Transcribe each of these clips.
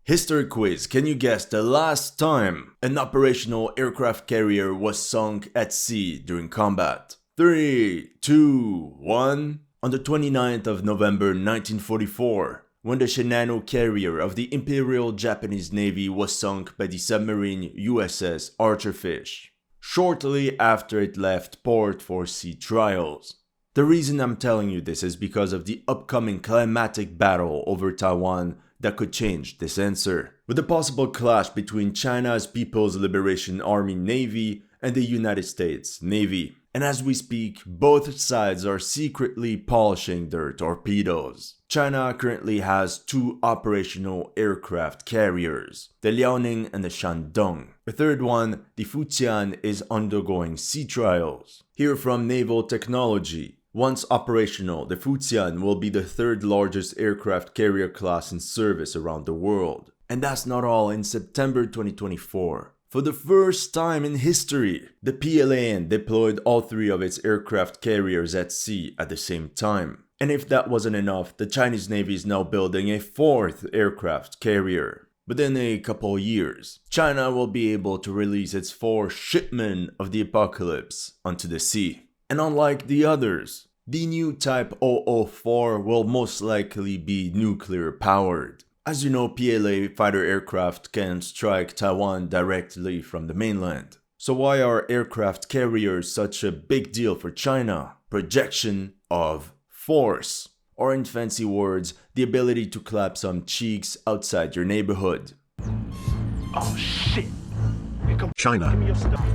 History quiz, can you guess the last time an operational aircraft carrier was sunk at sea during combat? 3, 2, 1. On the 29th of November 1944, when the Shandong carrier of the Imperial Japanese Navy was sunk by the submarine USS Archerfish, shortly after it left port for sea trials. The reason I'm telling you this is because of the upcoming climatic battle over Taiwan that could change this answer, with a possible clash between China's People's Liberation Army Navy and the United States Navy. And as we speak, both sides are secretly polishing their torpedoes. China currently has two operational aircraft carriers, the Liaoning and the Shandong. The third one, the Fujian, is undergoing sea trials. Here from Naval Technology. Once operational, the Fujian will be the third largest aircraft carrier class in service around the world. And that's not all. In September 2024, for the first time in history, the PLAN deployed all three of its aircraft carriers at sea at the same time. And if that wasn't enough, the Chinese Navy is now building a fourth aircraft carrier. Within a couple years, China will be able to release its fourth shipment of the apocalypse onto the sea. And unlike the others, the new Type 004 will most likely be nuclear powered. As you know, PLA fighter aircraft can strike Taiwan directly from the mainland. So why are aircraft carriers such a big deal for China? Projection of force. Or in fancy words, the ability to clap some cheeks outside your neighborhood. Oh shit! China. Give me your stuff.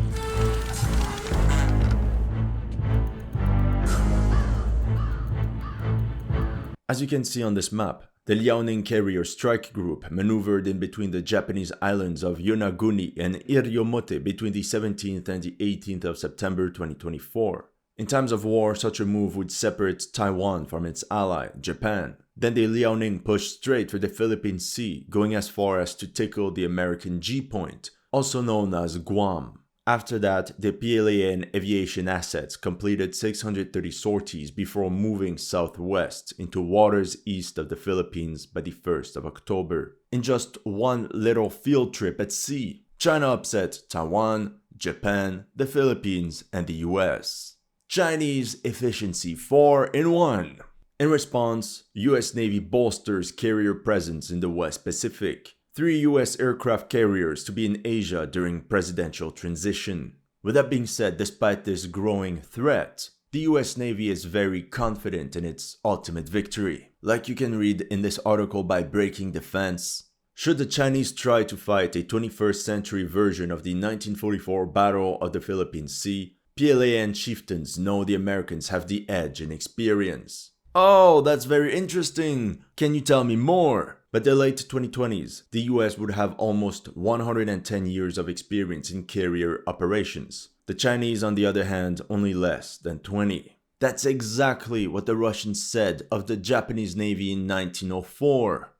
As you can see on this map, the Liaoning carrier strike group maneuvered in between the Japanese islands of Yonaguni and Iriomote between the 17th and the 18th of September 2024. In times of war, such a move would separate Taiwan from its ally, Japan. Then the Liaoning pushed straight for the Philippine Sea, going as far as to tickle the American G-point, also known as Guam. After that, the PLAN aviation assets completed 630 sorties before moving southwest into waters east of the Philippines by the 1st of October. In just one little field trip at sea, China upset Taiwan, Japan, the Philippines, and the US. Chinese efficiency 4 in 1. In response, US Navy bolsters carrier presence in the West Pacific. 3 US aircraft carriers to be in Asia during presidential transition. With that being said, despite this growing threat, the US Navy is very confident in its ultimate victory. Like you can read in this article by Breaking Defense, should the Chinese try to fight a 21st century version of the 1944 Battle of the Philippine Sea, PLAN chieftains know the Americans have the edge in experience. Oh, that's very interesting. Can you tell me more? By the late 2020s, the US would have almost 110 years of experience in carrier operations. The Chinese, on the other hand, only less than 20. That's exactly what the Russians said of the Japanese Navy in 1904.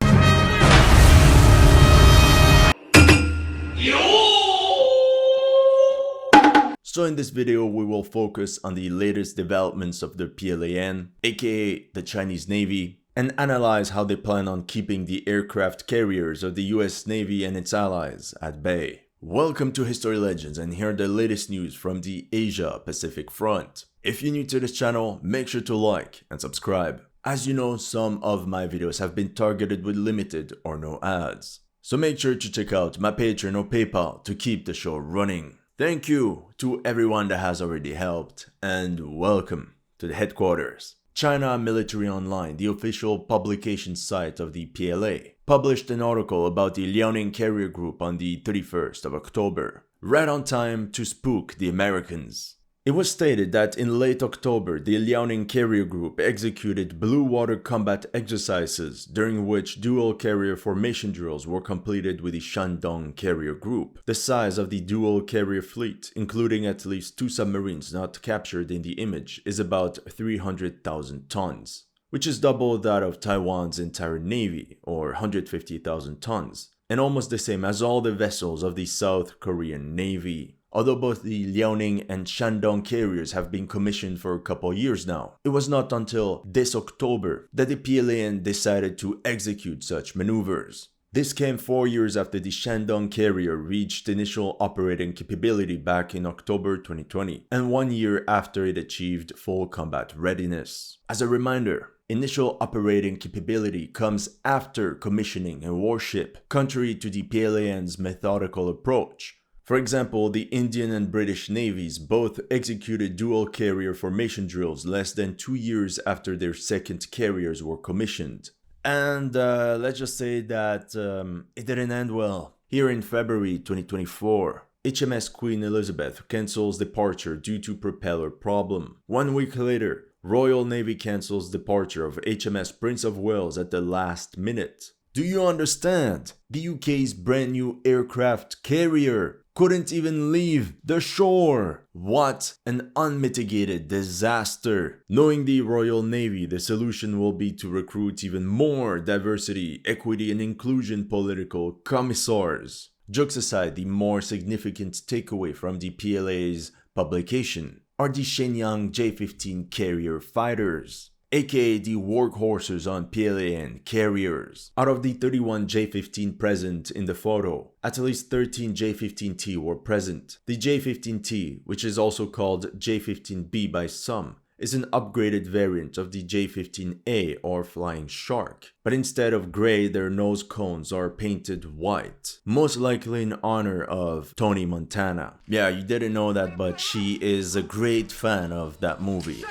So in this video, we will focus on the latest developments of the PLAN, aka the Chinese Navy, and analyze how they plan on keeping the aircraft carriers of the US Navy and its allies at bay. Welcome to History Legends, and here are the latest news from the Asia-Pacific front. If you're new to this channel, make sure to like and subscribe. As you know, some of my videos have been targeted with limited or no ads. So make sure to check out my Patreon or PayPal to keep the show running. Thank you to everyone that has already helped, and welcome to the headquarters. China Military Online, the official publication site of the PLA, published an article about the Liaoning carrier group on the 31st of October, right on time to spook the Americans. It was stated that in late October, the Liaoning carrier group executed blue water combat exercises, during which dual carrier formation drills were completed with the Shandong carrier group. The size of the dual carrier fleet, including at least 2 submarines not captured in the image, is about 300,000 tons, which is double that of Taiwan's entire navy, or 150,000 tons, and almost the same as all the vessels of the South Korean Navy. Although both the Liaoning and Shandong carriers have been commissioned for a couple years now, it was not until this October that the PLAN decided to execute such maneuvers. This came 4 years after the Shandong carrier reached initial operating capability back in October 2020, and 1 year after it achieved full combat readiness. As a reminder, initial operating capability comes after commissioning a warship, contrary to the PLAN's methodical approach. For example, the Indian and British navies both executed dual carrier formation drills less than 2 years after their second carriers were commissioned. And let's just say that it didn't end well. Here in February 2024, HMS Queen Elizabeth cancels departure due to propeller problem. 1 week later, Royal Navy cancels departure of HMS Prince of Wales at the last minute. Do you understand? The UK's brand new aircraft carrier couldn't even leave the shore. What an unmitigated disaster. Knowing the Royal Navy, the solution will be to recruit even more diversity, equity, and inclusion political commissars. Jokes aside, the more significant takeaway from the PLA's publication are the Shenyang J-15 carrier fighters, aka the workhorses on PLAN carriers. Out of the 31 J-15 present in the photo, at least 13 J-15T were present. The J-15T, which is also called J-15B by some, is an upgraded variant of the J-15A or Flying Shark. But instead of gray, their nose cones are painted white, most likely in honor of Tony Montana. Yeah, you didn't know that, but she is a great fan of that movie.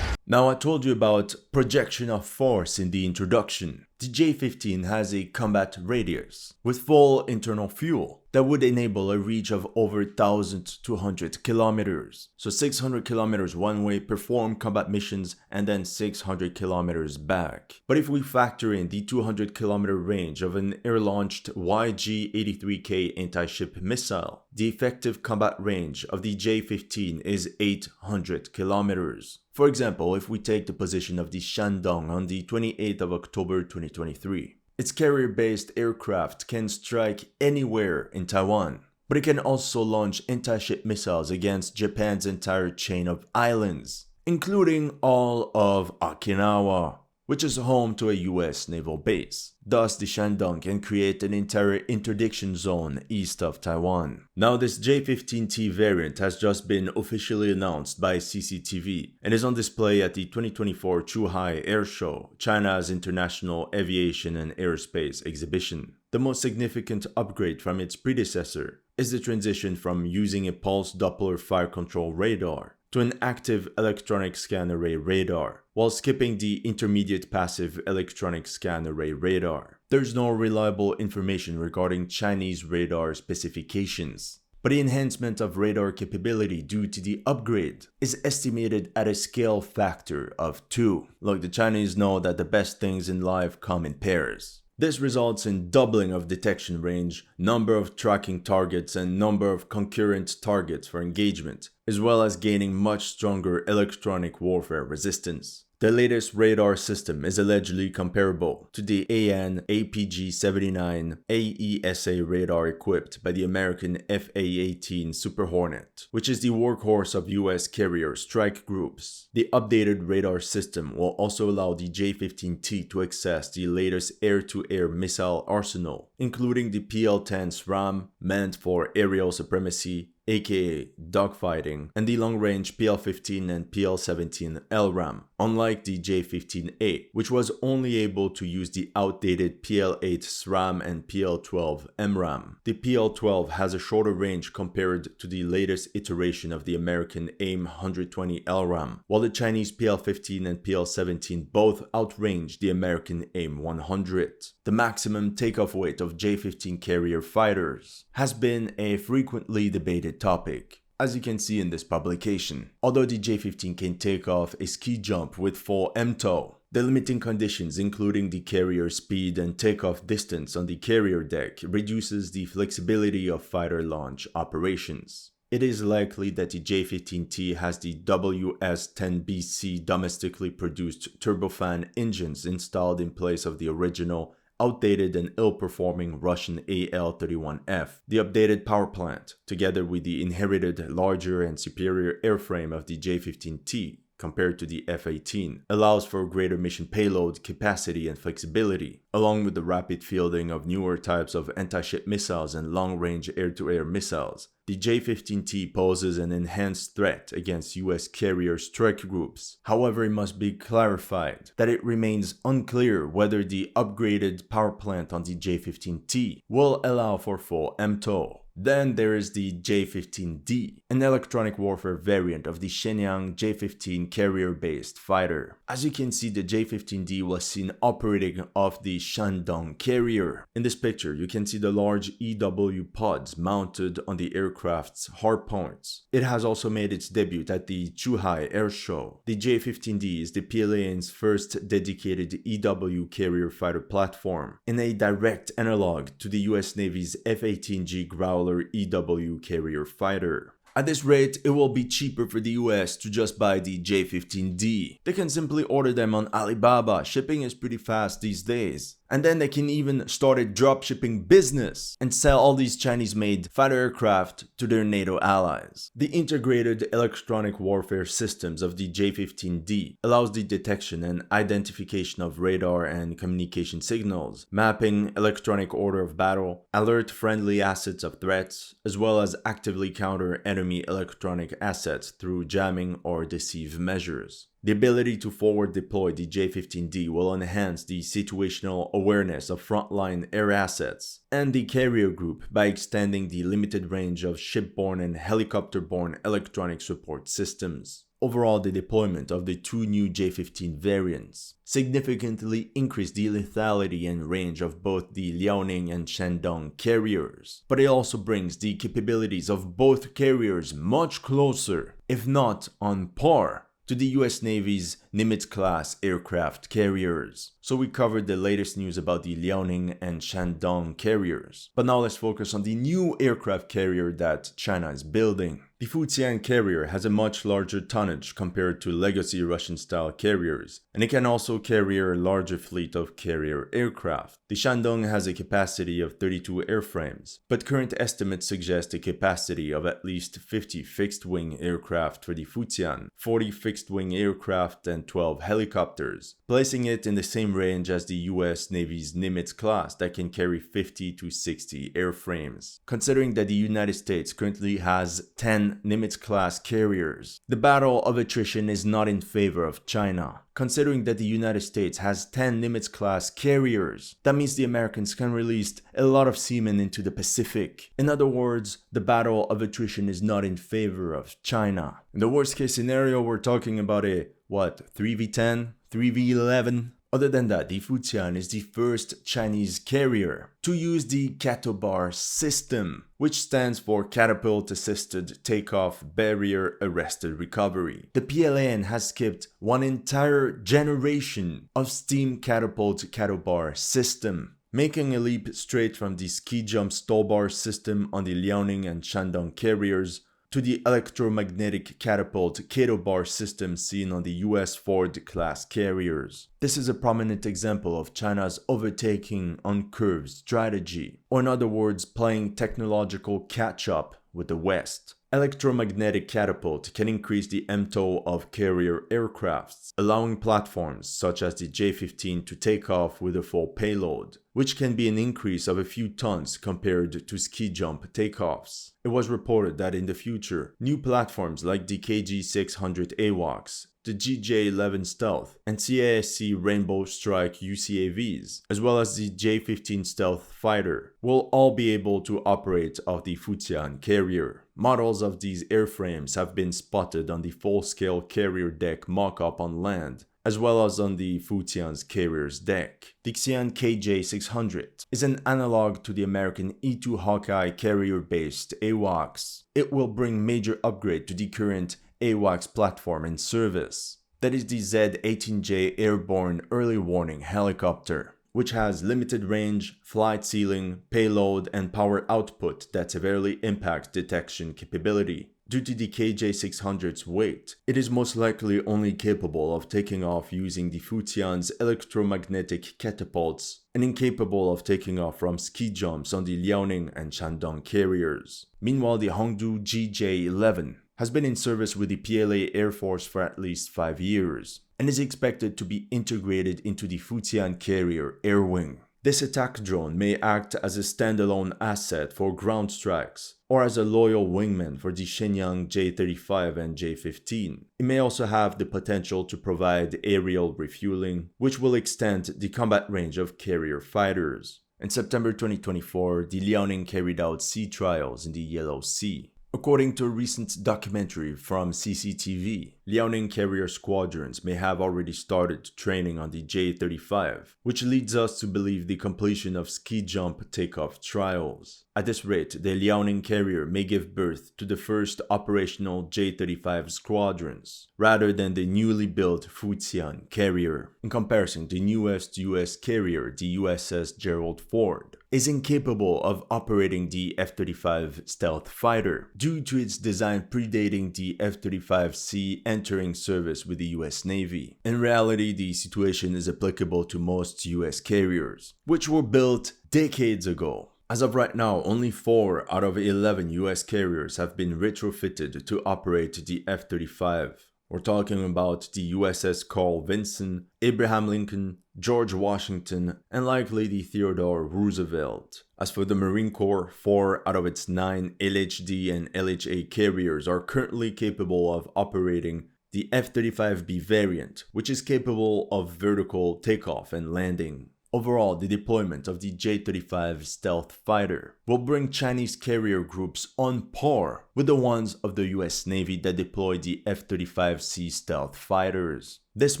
Now, I told you about projection of force in the introduction. The J-15 has a combat radius with full internal fuel that would enable a reach of over 1,200 kilometers. So 600 kilometers one way, perform combat missions, and then 600 kilometers back. But if we factor in the 200 kilometer range of an air-launched YG-83K anti-ship missile, the effective combat range of the J-15 is 800 kilometers. For example, if we take the position of the Shandong on the 28th of October 2023, its carrier-based aircraft can strike anywhere in Taiwan, but it can also launch anti-ship missiles against Japan's entire chain of islands, including all of Okinawa, which is home to a US naval base. Thus, the Shandong can create an entire interdiction zone east of Taiwan. Now, this J-15T variant has just been officially announced by CCTV and is on display at the 2024 Zhuhai Air Show, China's international aviation and aerospace exhibition. The most significant upgrade from its predecessor is the transition from using a pulse Doppler fire control radar to an active electronic scan array radar, while skipping the intermediate passive electronic scan array radar. There's no reliable information regarding Chinese radar specifications, but the enhancement of radar capability due to the upgrade is estimated at a scale factor of 2. Look, the Chinese know that the best things in life come in pairs. This results in doubling of detection range, number of tracking targets, and number of concurrent targets for engagement, as well as gaining much stronger electronic warfare resistance. The latest radar system is allegedly comparable to the AN APG-79 AESA radar equipped by the American FA-18 Super Hornet, which is the workhorse of US carrier strike groups. The updated radar system will also allow the J-15T to access the latest air-to-air missile arsenal, including the PL-10 SRAM, meant for aerial supremacy, aka dogfighting, and the long-range PL-15 and PL-17 LRAM, unlike the J-15A, which was only able to use the outdated PL-8 SRAM and PL-12 MRAM. The PL-12 has a shorter range compared to the latest iteration of the American AIM-120 LRAM, while the Chinese PL-15 and PL-17 both outrange the American AIM-100. The maximum takeoff weight of J-15 carrier fighters has been a frequently debated topic, as you can see in this publication. Although the J-15 can take off a ski jump with full MTOW, the limiting conditions, including the carrier speed and takeoff distance on the carrier deck, reduces the flexibility of fighter launch operations. It is likely that the J-15T has the WS-10BC domestically produced turbofan engines installed in place of the original outdated and ill-performing Russian AL-31F. The updated power plant, together with the inherited larger and superior airframe of the J-15T, compared to the F-18, allows for greater mission payload capacity and flexibility, along with the rapid fielding of newer types of anti-ship missiles and long-range air-to-air missiles. The J-15T poses an enhanced threat against US carrier strike groups. However, it must be clarified that it remains unclear whether the upgraded power plant on the J-15T will allow for full MTOW. Then there is the J-15D, an electronic warfare variant of the Shenyang J-15 carrier-based fighter. As you can see, the J-15D was seen operating off the Shandong carrier. In this picture, you can see the large EW pods mounted on the aircraft's hardpoints. It has also made its debut at the Zhuhai Air Show. The J-15D is the PLAN's first dedicated EW carrier fighter platform, in a direct analog to the US Navy's F-18G Growler EW carrier fighter. At this rate, it will be cheaper for the US to just buy the J-15D. They can simply order them on Alibaba. Shipping is pretty fast these days. And then they can even start a dropshipping business and sell all these Chinese-made fighter aircraft to their NATO allies. The integrated electronic warfare systems of the J-15D allows the detection and identification of radar and communication signals, mapping electronic order of battle, alert friendly assets of threats, as well as actively counter enemy electronic assets through jamming or deceive measures. The ability to forward deploy the J-15D will enhance the situational awareness of frontline air assets and the carrier group by extending the limited range of shipborne and helicopter-borne electronic support systems. Overall, the deployment of the two new J-15 variants significantly increased the lethality and range of both the Liaoning and Shandong carriers, but it also brings the capabilities of both carriers much closer, if not on par, to the US Navy's Nimitz-class aircraft carriers. So we covered the latest news about the Liaoning and Shandong carriers. But now let's focus on the new aircraft carrier that China is building. The Fujian carrier has a much larger tonnage compared to legacy Russian-style carriers, and it can also carry a larger fleet of carrier aircraft. The Shandong has a capacity of 32 airframes, but current estimates suggest a capacity of at least 50 fixed-wing aircraft for the Fujian, 40 fixed-wing aircraft, and 12 helicopters, placing it in the same range as the US Navy's Nimitz class that can carry 50 to 60 airframes. Considering that the United States currently has 10 Nimitz-class carriers, the battle of attrition is not in favor of China. Considering that the United States has 10 Nimitz-class carriers, that means the Americans can release a lot of seamen into the Pacific. In other words, the battle of attrition is not in favor of China. In the worst case scenario, we're talking about a, 3v10, 3v11? Other than that, the Fujian is the first Chinese carrier to use the CATOBAR system, which stands for Catapult Assisted Takeoff Barrier Arrested Recovery. The PLAN has skipped one entire generation of steam catapult CATOBAR system, making a leap straight from the ski jump stall bar system on the Liaoning and Shandong carriers to the electromagnetic catapult CATOBAR system seen on the US Ford-class carriers. This is a prominent example of China's overtaking on curve strategy, or in other words, playing technological catch-up with the West. Electromagnetic catapult can increase the MTOW of carrier aircrafts, allowing platforms such as the J-15 to take off with a full payload, which can be an increase of a few tons compared to ski jump takeoffs. It was reported that in the future, new platforms like the KG-600 AWACS, the GJ-11 Stealth, and CASC Rainbow Strike UCAVs, as well as the J-15 Stealth Fighter, will all be able to operate off the Fujian carrier. Models of these airframes have been spotted on the full-scale carrier deck mock-up on land, as well as on the Fujian's carrier's deck. The Xi'an KJ-600 is an analog to the American E-2 Hawkeye carrier-based AWACS. It will bring major upgrade to the current AWACS platform in service. That is the Z-18J airborne early warning helicopter, which has limited range, flight ceiling, payload, and power output that severely impacts detection capability. Due to the KJ-600's weight, it is most likely only capable of taking off using the Fujian's electromagnetic catapults and incapable of taking off from ski jumps on the Liaoning and Shandong carriers. Meanwhile, the Hongdu GJ-11 has been in service with the PLA Air Force for at least 5 years, and is expected to be integrated into the Fujian carrier Air Wing. This attack drone may act as a standalone asset for ground strikes, or as a loyal wingman for the Shenyang J-35 and J-15. It may also have the potential to provide aerial refueling, which will extend the combat range of carrier fighters. In September 2024, the Liaoning carried out sea trials in the Yellow Sea. According to a recent documentary from CCTV, Liaoning carrier squadrons may have already started training on the J-35, which leads us to believe the completion of ski jump takeoff trials. At this rate, the Liaoning carrier may give birth to the first operational J-35 squadrons, rather than the newly built Fujian carrier. In comparison, the newest US carrier, the USS Gerald Ford, is incapable of operating the F-35 stealth fighter due to its design predating the F-35C entering service with the US Navy. In reality, the situation is applicable to most US carriers, which were built decades ago. As of right now, only 4 out of 11 US carriers have been retrofitted to operate the F-35. We're talking about the USS Carl Vinson, Abraham Lincoln, George Washington, and likely the Theodore Roosevelt. As for the Marine Corps, 4 out of its 9 LHD and LHA carriers are currently capable of operating the F-35B variant, which is capable of vertical takeoff and landing. Overall, the deployment of the J-35 stealth fighter will bring Chinese carrier groups on par with the ones of the US Navy that deployed the F-35C stealth fighters. This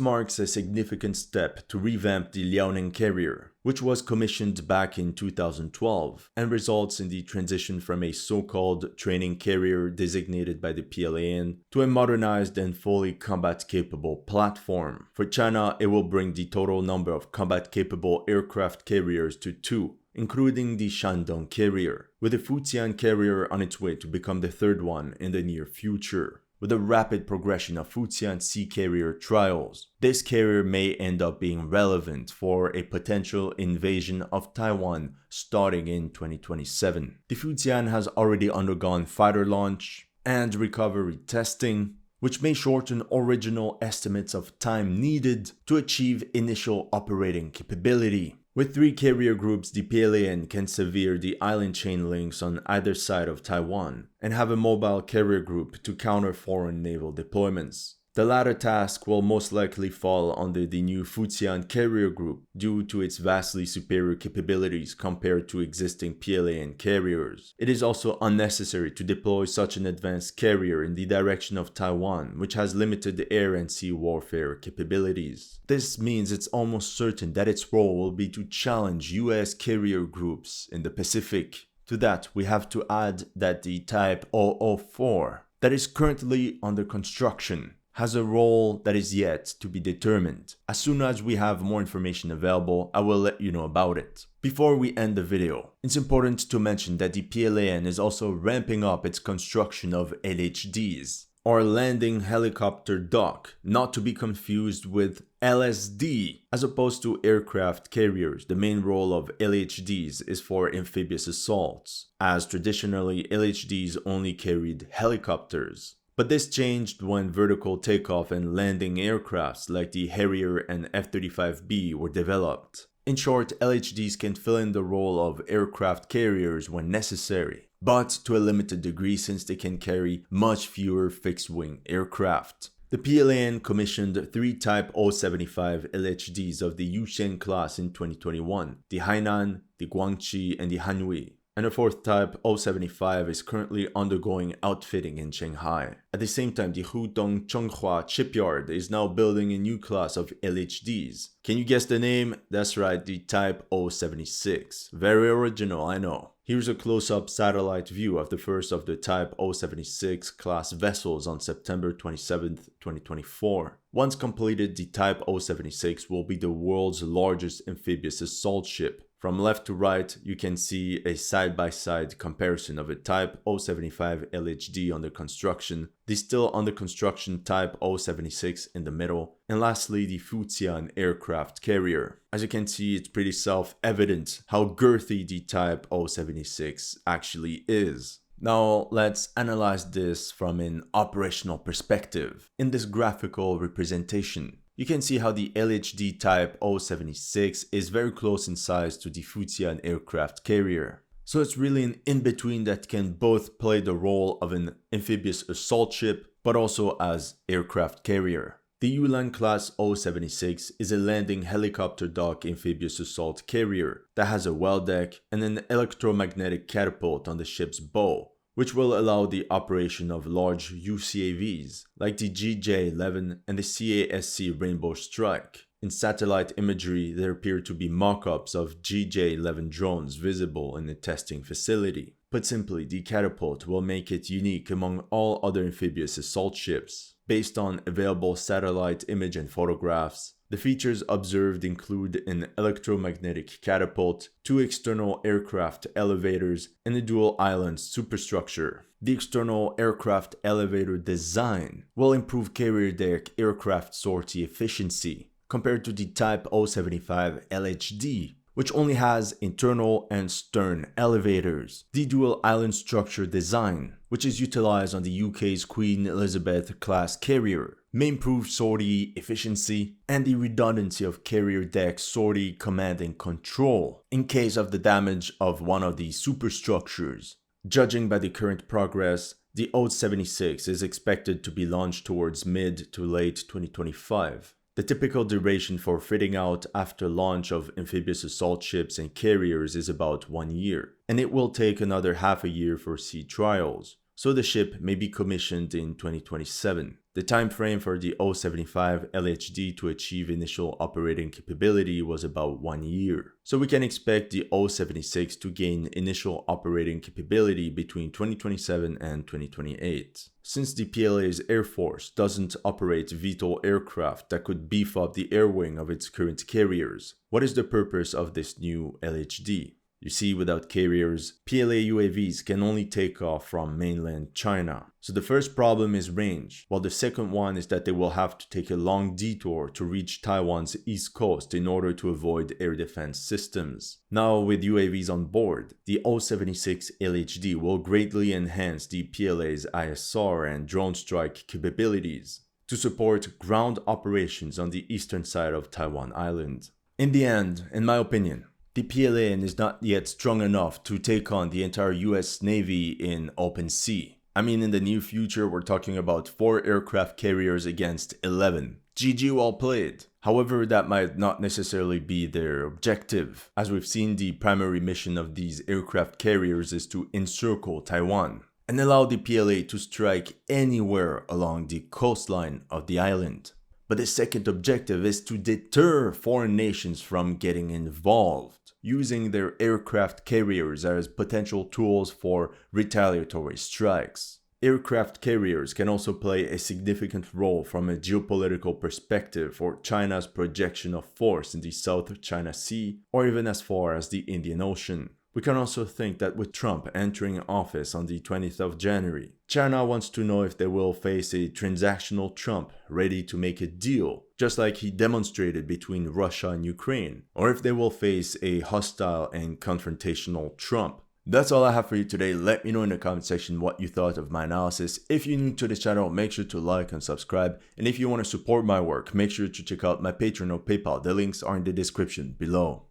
marks a significant step to revamp the Liaoning carrier, which was commissioned back in 2012, and results in the transition from a so-called training carrier designated by the PLAN to a modernized and fully combat-capable platform. For China, it will bring the total number of combat-capable aircraft carriers to 2, including the Shandong carrier, with the Fujian carrier on its way to become the 3rd one in the near future. With the rapid progression of Fujian Sea carrier trials, this carrier may end up being relevant for a potential invasion of Taiwan starting in 2027. The Fujian has already undergone fighter launch and recovery testing, which may shorten original estimates of time needed to achieve initial operating capability. With 3 carrier groups, the PLAN can sever the island chain links on either side of Taiwan and have a mobile carrier group to counter foreign naval deployments. The latter task will most likely fall under the new Fujian carrier group due to its vastly superior capabilities compared to existing PLAN carriers. It is also unnecessary to deploy such an advanced carrier in the direction of Taiwan, which has limited air and sea warfare capabilities. This means it's almost certain that its role will be to challenge US carrier groups in the Pacific. To that, we have to add that the Type 004 that is currently under construction has a role that is yet to be determined. As soon as we have more information available, I will let you know about it. Before we end the video, it's important to mention that the PLAN is also ramping up its construction of LHDs, or landing helicopter dock, not to be confused with LSD. As opposed to aircraft carriers, the main role of LHDs is for amphibious assaults, as traditionally LHDs only carried helicopters. But this changed when vertical takeoff and landing aircrafts like the Harrier and F-35B were developed. In short, LHDs can fill in the role of aircraft carriers when necessary, but to a limited degree since they can carry much fewer fixed-wing aircraft. The PLAN commissioned 3 Type 075 LHDs of the Yuxian class in 2021, the Hainan, the Guangxi, and the Hanhui. And a 4th Type 075 is currently undergoing outfitting in Shanghai. At the same time, the Hudong Chonghua shipyard is now building a new class of LHDs. Can you guess the name? That's right, the Type 076. Very original, I know. Here's a close-up satellite view of the first of the Type 076 class vessels on September 27, 2024. Once completed, the Type 076 will be the world's largest amphibious assault ship. From left to right, you can see a side-by-side comparison of a Type 075 LHD under construction, the still under construction Type 076 in the middle, and lastly the Fujian aircraft carrier. As you can see, it's pretty self-evident how girthy the Type 076 actually is. Now let's analyze this from an operational perspective. In this graphical representation, you can see how the LHD Type 076 is very close in size to the Fujian aircraft carrier. So it's really an in-between that can both play the role of an amphibious assault ship, but also as aircraft carrier. The Yulan Class 076 is a landing helicopter dock amphibious assault carrier that has a well deck and an electromagnetic catapult on the ship's bow, which will allow the operation of large UCAVs like the GJ-11 and the CASC Rainbow Strike. In satellite imagery, there appear to be mock-ups of GJ-11 drones visible in the testing facility. Put simply, the catapult will make it unique among all other amphibious assault ships. Based on available satellite image and photographs, the features observed include an electromagnetic catapult, 2 external aircraft elevators, and a dual island superstructure. The external aircraft elevator design will improve carrier deck aircraft sortie efficiency compared to the Type 075 LHD, which only has internal and stern elevators. The dual island structure design, which is utilized on the UK's Queen Elizabeth class carrier, may improve sortie efficiency and the redundancy of carrier deck sortie command and control in case of the damage of one of the superstructures. Judging by the current progress, the 076 is expected to be launched towards mid to late 2025. The typical duration for fitting out after launch of amphibious assault ships and carriers is about 1 year, and it will take another half a year for sea trials, so the ship may be commissioned in 2027. The time frame for the 075 LHD to achieve initial operating capability was about 1 year, so we can expect the 076 to gain initial operating capability between 2027 and 2028. Since the PLA's Air Force doesn't operate VTOL aircraft that could beef up the air wing of its current carriers, what is the purpose of this new LHD? You see, without carriers, PLA UAVs can only take off from mainland China. So the first problem is range, while the second one is that they will have to take a long detour to reach Taiwan's east coast in order to avoid air defense systems. Now, with UAVs on board, the 076 LHD will greatly enhance the PLA's ISR and drone strike capabilities to support ground operations on the eastern side of Taiwan Island. In the end, in my opinion, the PLA is not yet strong enough to take on the entire US Navy in open sea. I mean, in the near future, we're talking about 4 aircraft carriers against 11. GG, well played. However, that might not necessarily be their objective. As we've seen, the primary mission of these aircraft carriers is to encircle Taiwan and allow the PLA to strike anywhere along the coastline of the island. But the second objective is to deter foreign nations from getting involved, using their aircraft carriers as potential tools for retaliatory strikes. Aircraft carriers can also play a significant role from a geopolitical perspective for China's projection of force in the South China Sea or even as far as the Indian Ocean. We can also think that with Trump entering office on the 20th of January, China wants to know if they will face a transactional Trump ready to make a deal, just like he demonstrated between Russia and Ukraine, or if they will face a hostile and confrontational Trump. That's all I have for you today. Let me know in the comment section what you thought of my analysis. If you're new to the channel, make sure to like and subscribe. And if you want to support my work, make sure to check out my Patreon or PayPal. The links are in the description below.